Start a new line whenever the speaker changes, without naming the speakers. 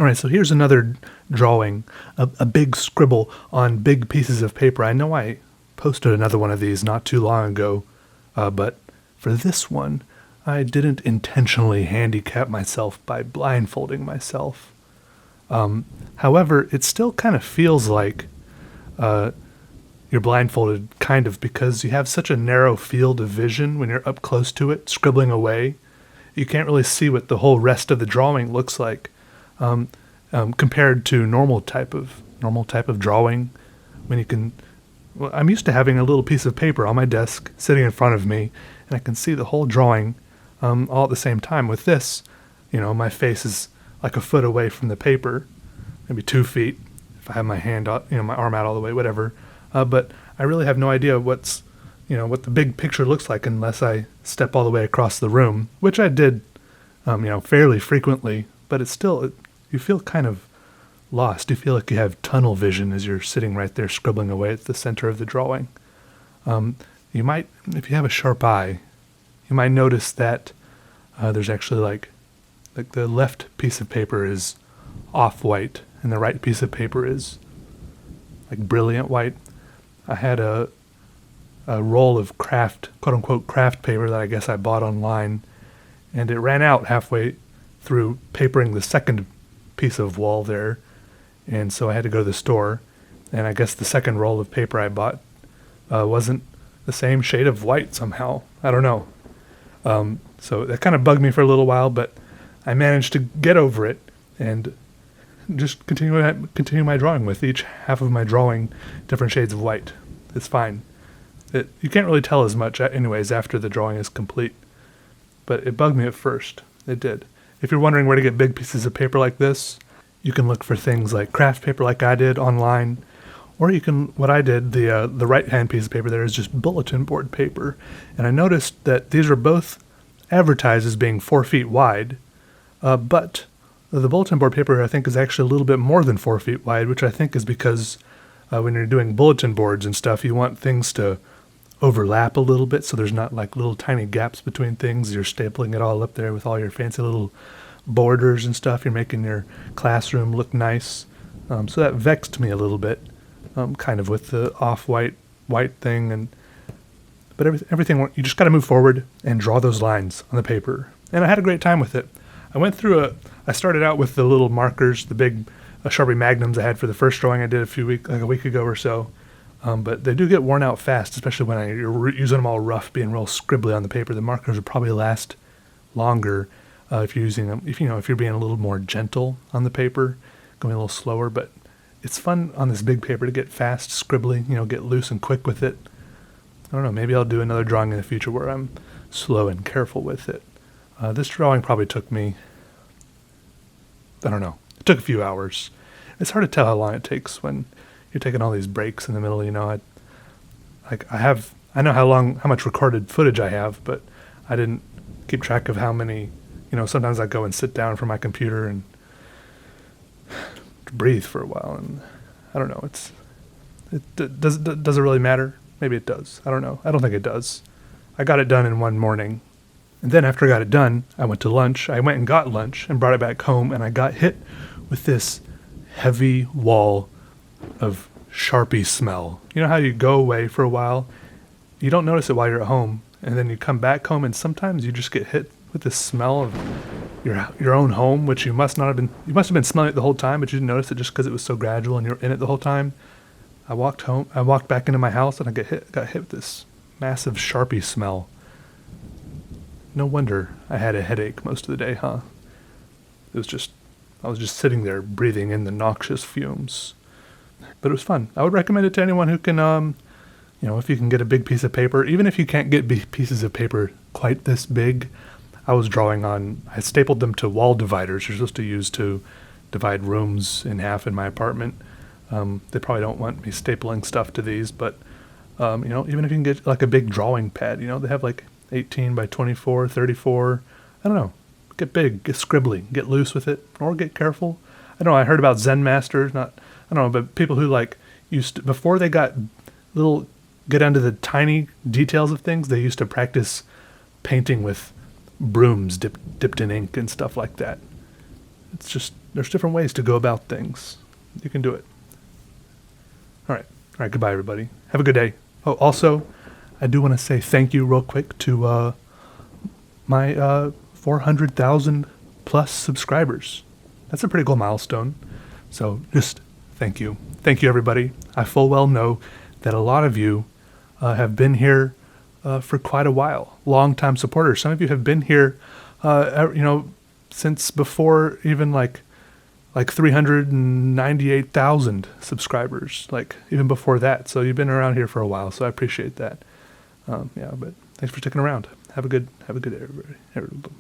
All right, so here's another drawing, a big scribble on big pieces of paper. I know I posted another one of these not too long ago, but for this one, I didn't intentionally handicap myself by blindfolding myself. However, it still kind of feels like you're blindfolded, kind of, because you have such a narrow field of vision when you're up close to it, scribbling away. You can't really see what the whole rest of the drawing looks like. Compared to normal type of drawing, when you can. Well, I'm used to having a little piece of paper on my desk sitting in front of me, and I can see the whole drawing all at the same time. With this, my face is like a foot away from the paper, maybe 2 feet if I have my hand out, my arm out all the way, whatever. But I really have no idea what the big picture looks like unless I step all the way across the room, which I did, fairly frequently. But it's still. You feel kind of lost. You feel like you have tunnel vision as you're sitting right there scribbling away at the center of the drawing. You might, if you have a sharp eye, you might notice that there's actually like the left piece of paper is off-white and the right piece of paper is like brilliant white. I had a roll of quote-unquote craft paper that I guess I bought online, and it ran out halfway through papering the second piece of wall there, and so I had to go to the store, and I guess the second roll of paper I bought wasn't the same shade of white somehow. I don't know. So that kind of bugged me for a little while, but I managed to get over it and just continue my drawing with each half of my drawing different shades of white. It's fine. You can't really tell as much anyways after the drawing is complete, but it bugged me at first. It did. If you're wondering where to get big pieces of paper like this, you can look for things like craft paper like I did online, or you can, what I did, the right-hand piece of paper there is just bulletin board paper. And I noticed that these are both advertised as being 4 feet wide, but the bulletin board paper I think is actually a little bit more than 4 feet wide, which I think is because when you're doing bulletin boards and stuff, you want things to overlap a little bit so there's not like little tiny gaps between things. You're stapling it all up there with all your fancy little borders and stuff. You're making your classroom look nice. So that vexed me a little bit, kind of with the off-white thing. But everything, you just got to move forward and draw those lines on the paper. And I had a great time with it. I started out with the little markers, the big Sharpie Magnums I had for the first drawing I did a week ago or so. But they do get worn out fast, especially when you're using them all rough, being real scribbly on the paper. The markers will probably last longer if you're using them. If you're being a little more gentle on the paper, going a little slower. But it's fun on this big paper to get fast, scribbly. Get loose and quick with it. I don't know. Maybe I'll do another drawing in the future where I'm slow and careful with it. This drawing probably took me, I don't know. It took a few hours. It's hard to tell how long it takes when you're taking all these breaks in the middle. I know how much recorded footage I have, but I didn't keep track of how many. Sometimes I go and sit down for my computer and breathe for a while, and I don't know. Does it really matter? Maybe it does. I don't know. I don't think it does. I got it done in one morning, and then after I got it done, I went to lunch. I went and got lunch and brought it back home, and I got hit with this heavy wall of Sharpie smell. You know how you go away for a while, you don't notice it while you're at home, and then you come back home, and sometimes you just get hit with the smell of your own home, which you must have been smelling it the whole time, but you didn't notice it just because it was so gradual and you were in it the whole time. I walked back into my house, and I got hit with this massive Sharpie smell. No wonder I had a headache most of the day, huh? I was just sitting there breathing in the noxious fumes. But it was fun. I would recommend it to anyone who can, if you can get a big piece of paper. Even if you can't get big pieces of paper quite this big, I stapled them to wall dividers you're supposed to use to divide rooms in half in my apartment. They probably don't want me stapling stuff to these, but, even if you can get like a big drawing pad, they have like 18 by 24, 34, I don't know. Get big, get scribbly, get loose with it, or get careful. I don't know, I heard about Zen masters, I don't know, but people who before they get into the tiny details of things, they used to practice painting with brooms dipped in ink and stuff like that. It's just, there's different ways to go about things. You can do it. All right, goodbye, everybody. Have a good day. Oh, also, I do want to say thank you real quick to my 400,000 plus subscribers. That's a pretty cool milestone. So just thank you. Thank you, everybody. I full well know that a lot of you have been here for quite a while. Long-time supporters. Some of you have been here, since before even like 398,000 subscribers, like even before that. So you've been around here for a while, so I appreciate that. But thanks for sticking around. Have a good day, everybody.